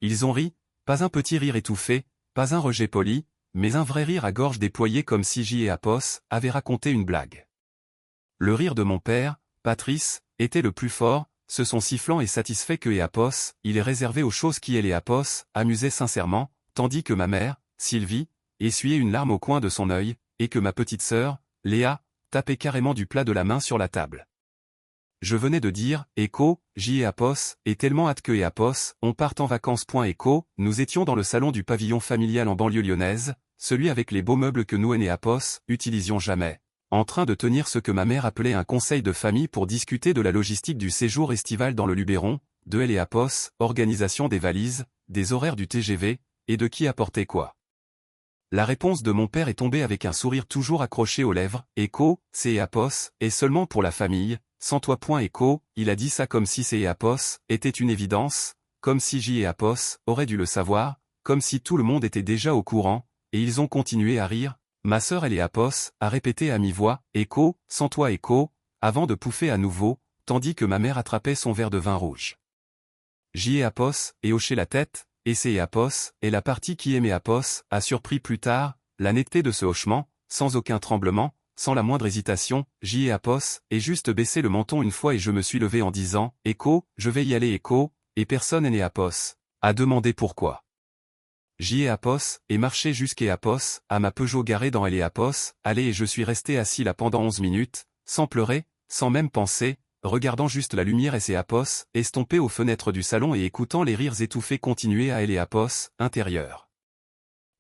Ils ont ri, pas un petit rire étouffé, pas un rejet poli, mais un vrai rire à gorge déployée comme si J et Apos avaient raconté une blague. Le rire de mon père, Patrice, était le plus fort, ce son sifflant et satisfait que Apos, il est réservé aux choses qui et Apos, amusait sincèrement, tandis que ma mère, Sylvie, essuyait une larme au coin de son œil, et que ma petite sœur, Léa, tapait carrément du plat de la main sur la table. Je venais de dire, Echo, J et Apos, et tellement hâte que Apos, on parte en vacances. Echo, nous étions dans le salon du pavillon familial en banlieue lyonnaise, celui avec les beaux meubles que nous et Apos utilisions jamais, en train de tenir ce que ma mère appelait un conseil de famille pour discuter de la logistique du séjour estival dans le Luberon, de elle et Apos, organisation des valises, des horaires du TGV, et de qui apportait quoi. La réponse de mon père est tombée avec un sourire toujours accroché aux lèvres, Echo, c'est Apos, et seulement pour la famille. Sans toi. Echo, il a dit ça comme si c'est Apos était une évidence, comme si J et Apos auraient dû le savoir, comme si tout le monde était déjà au courant, et ils ont continué à rire. Ma sœur elle et Apos a répété à mi-voix, Echo, sans toi Echo, avant de pouffer à nouveau, tandis que ma mère attrapait son verre de vin rouge. J et Apos et hochait la tête, et c'est Apos, et la partie qui aimait Apos a surpris plus tard, la netteté de ce hochement, sans aucun tremblement, sans la moindre hésitation, J et Apos, et juste baissé le menton une fois et je me suis levé en disant, Echo, je vais y aller Echo, et personne n'est Apos, a demandé pourquoi. J et Apos, et marché jusqu'à Apos, à ma Peugeot garée dans elle et Apos, allez et je suis resté assis là pendant 11 minutes, sans pleurer, sans même penser, regardant juste la lumière et ses Apos, estompée aux fenêtres du salon et écoutant les rires étouffés continuer à elle et Apos, intérieur.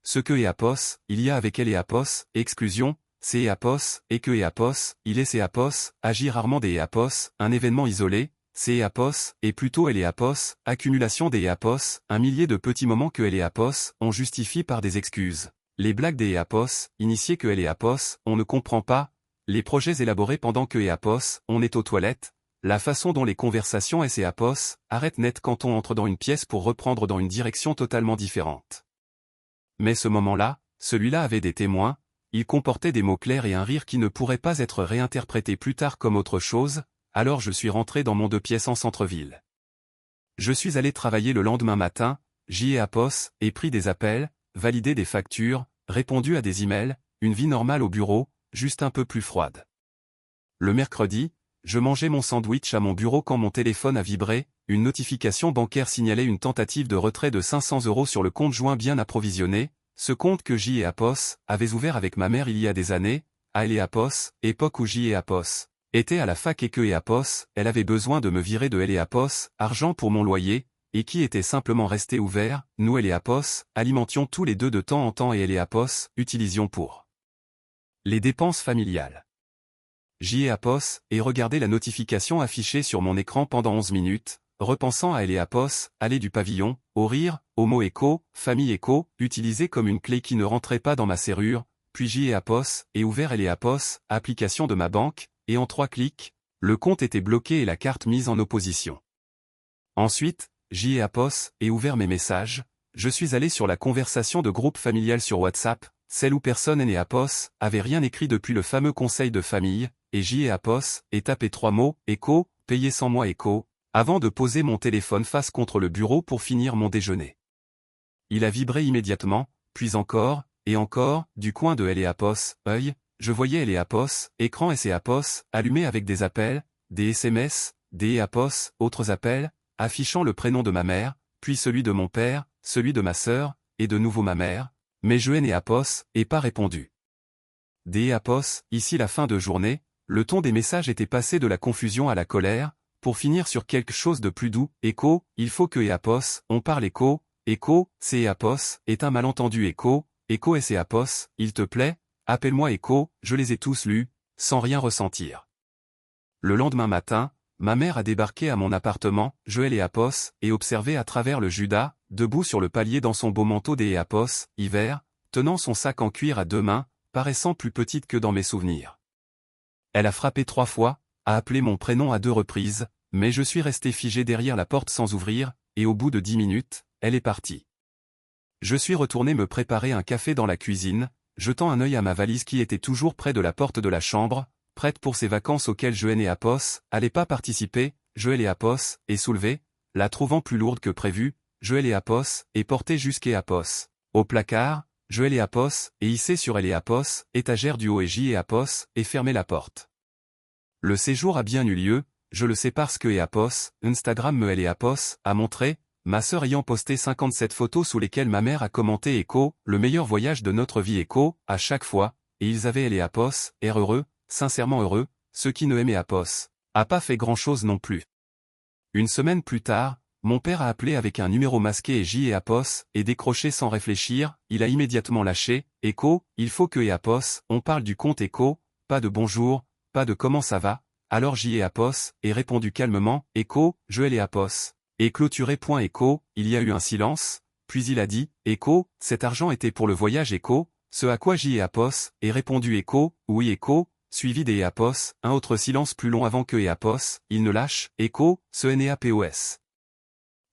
Ce que et Apos, il y a avec elle et Apos, exclusion, c'est Apos, et que et Apos, il est c'est Apos, agit rarement des Apos, un événement isolé, c'est Apos, et plutôt elle et Apos, accumulation des Apos, un millier de petits moments que elle et Apos, on justifie par des excuses. Les blagues des Apos, initiées que elle et Apos, on ne comprend pas, les projets élaborés pendant que et Apos, on est aux toilettes, la façon dont les conversations et Apos, arrêtent net quand on entre dans une pièce pour reprendre dans une direction totalement différente. Mais ce moment-là, celui-là avait des témoins, il comportait des mots clairs et un rire qui ne pourrait pas être réinterprété plus tard comme autre chose, alors je suis rentré dans mon 2 pièces en centre-ville. Je suis allé travailler le lendemain matin, J et Apos, et pris des appels, validé des factures, répondu à des emails, une vie normale au bureau, juste un peu plus froide. Le mercredi, je mangeais mon sandwich à mon bureau quand mon téléphone a vibré, une notification bancaire signalait une tentative de retrait de 500 € sur le compte joint bien approvisionné, ce compte que J et Apos avaient ouvert avec ma mère il y a des années, à elle et Apos, époque où J et Apos était à la fac et que et Apos, elle avait besoin de me virer de elle et Apos, argent pour mon loyer, et qui était simplement resté ouvert, nous elle et Apos, alimentions tous les deux de temps en temps et elle et Apos, utilisions pour les dépenses familiales. J et Apos, et regardé la notification affichée sur mon écran pendant 11 minutes, repensant à elle et Apos, aller du pavillon, au rire, au mot Echo, famille Echo, utilisé comme une clé qui ne rentrait pas dans ma serrure, puis J et Apos, et ouvert elle et Apos, application de ma banque, et en 3 clics, le compte était bloqué et la carte mise en opposition. Ensuite, J et Apos, et ouvert mes messages, je suis allé sur la conversation de groupe familial sur WhatsApp, celle où personne et Apos avait rien écrit depuis le fameux conseil de famille, et J et Apos, et tapé 3 mots, Echo, payé sans moi Echo, avant de poser mon téléphone face contre le bureau pour finir mon déjeuner. Il a vibré immédiatement, puis encore, et encore, du coin de elle et Apos, œil, je voyais elle et Apos, écran et Apos, allumé avec des appels, des SMS, des Apos, autres appels, affichant le prénom de ma mère, puis celui de mon père, celui de ma sœur, et de nouveau ma mère, mais je et Apos, et pas répondu. Des Apos, ici la fin de journée, le ton des messages était passé de la confusion à la colère, pour finir sur quelque chose de plus doux, Echo, il faut que Apos, on parle Echo, c'est Apos, est un malentendu Echo et c'est Apos, il te plaît, appelle-moi Echo, je les ai tous lus, sans rien ressentir. Le lendemain matin, ma mère a débarqué à mon appartement, Joël et Apos, et observé à travers le Judas, debout sur le palier dans son beau manteau des Apos, hiver, tenant son sac en cuir à 2 mains, paraissant plus petite que dans mes souvenirs. Elle a frappé 3 fois, a appelé mon prénom à 2 reprises, mais je suis resté figé derrière la porte sans ouvrir, et au bout de 10 minutes, elle est partie. Je suis retourné me préparer un café dans la cuisine, jetant un œil à ma valise qui était toujours près de la porte de la chambre, prête pour ces vacances auxquelles Joël et Apos allaient pas participer, Joël et Apos, et soulevé, la trouvant plus lourde que prévu, je les apos, et porté jusqu'à apos. Au placard, je les apos, et hissé sur les apos, étagère du haut et j'y apos, et fermé la porte. Le séjour a bien eu lieu, je le sais parce que apos, Instagram me les apos, a montré, ma sœur ayant posté 57 photos sous lesquelles ma mère a commenté écho, le meilleur voyage de notre vie écho, à chaque fois, et ils avaient les apos, air heureux, sincèrement heureux, ceux qui ne aimaient apos, a pas fait grand chose non plus. Une semaine plus tard, mon père a appelé avec un numéro masqué et J et apos, et décroché sans réfléchir, il a immédiatement lâché, écho, il faut que apos, on parle du compte écho, pas de bonjour, pas de comment ça va, alors J et apos, et répondu calmement, écho, je les apos. Et clôturé. Écho, il y a eu un silence, puis il a dit, écho, cet argent était pour le voyage écho, ce à quoi J et apos, et répondu écho, oui écho, suivi des apos, un autre silence plus long avant que apos, il ne lâche, écho, ce NEAPOS.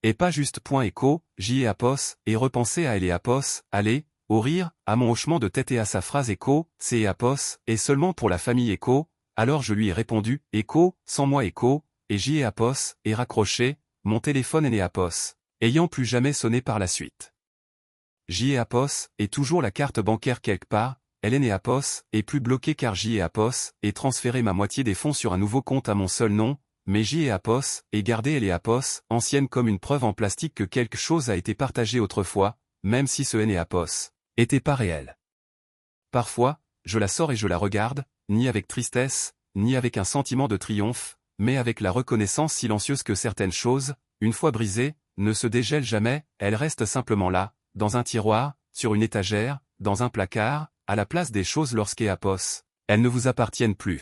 Et pas juste. Écho, J et apos, et repenser à et apos, allez, au rire, à mon hochement de tête et à sa phrase écho, c'est apos, et seulement pour la famille écho, alors je lui ai répondu, écho, sans moi écho, et J et apos, et raccroché, mon téléphone est apos, ayant plus jamais sonné par la suite. J et apos, et toujours la carte bancaire quelque part, elle est apos, et plus bloquée car J et apos, et transféré ma moitié des fonds sur un nouveau compte à mon seul nom, mais J et apos, et gardé elle et apos, ancienne comme une preuve en plastique que quelque chose a été partagé autrefois, même si ce N et apos, était pas réel. Parfois, je la sors et je la regarde, ni avec tristesse, ni avec un sentiment de triomphe, mais avec la reconnaissance silencieuse que certaines choses, une fois brisées, ne se dégèlent jamais, elles restent simplement là, dans un tiroir, sur une étagère, dans un placard, à la place des choses lorsqu'apos, elles ne vous appartiennent plus.